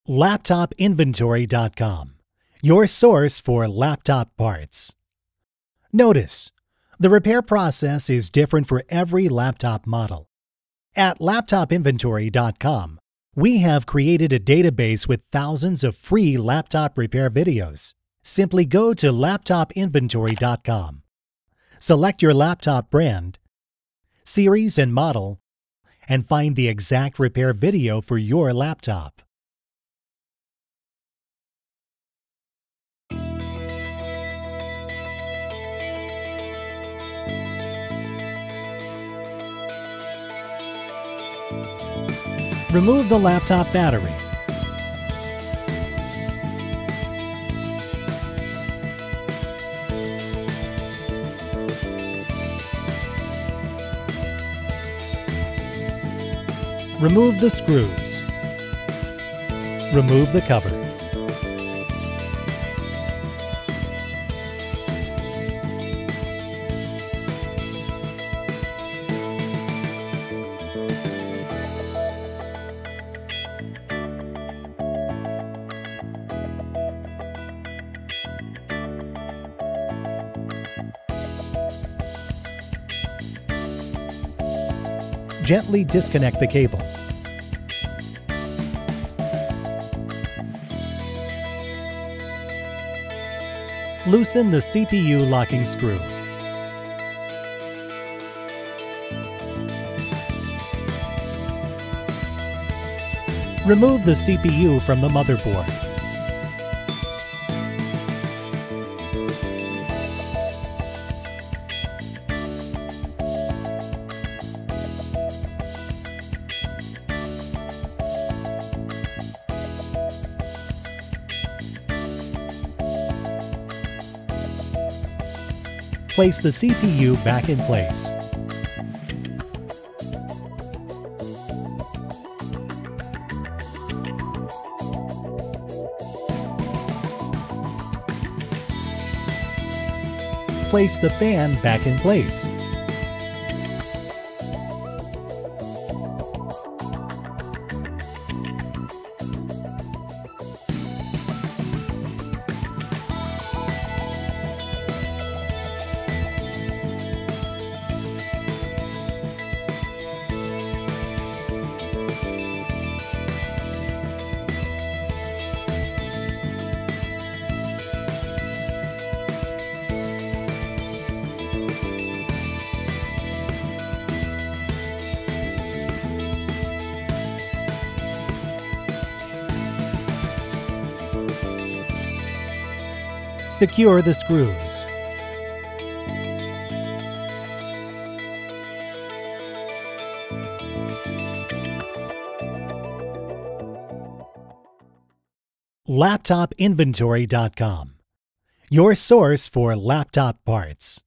LaptopInventory.com, your source for laptop parts. Notice, the repair process is different for every laptop model. At LaptopInventory.com, we have created a database with thousands of free laptop repair videos. Simply go to LaptopInventory.com. Select your laptop brand, series and model, and find the exact repair video for your laptop. Remove the laptop battery. Remove the screws. Remove the cover. Gently disconnect the cable. Loosen the CPU locking screw. Remove the CPU from the motherboard. Place the CPU back in place. Place the fan back in place. Secure the screws. LaptopInventory.com, your source for laptop parts.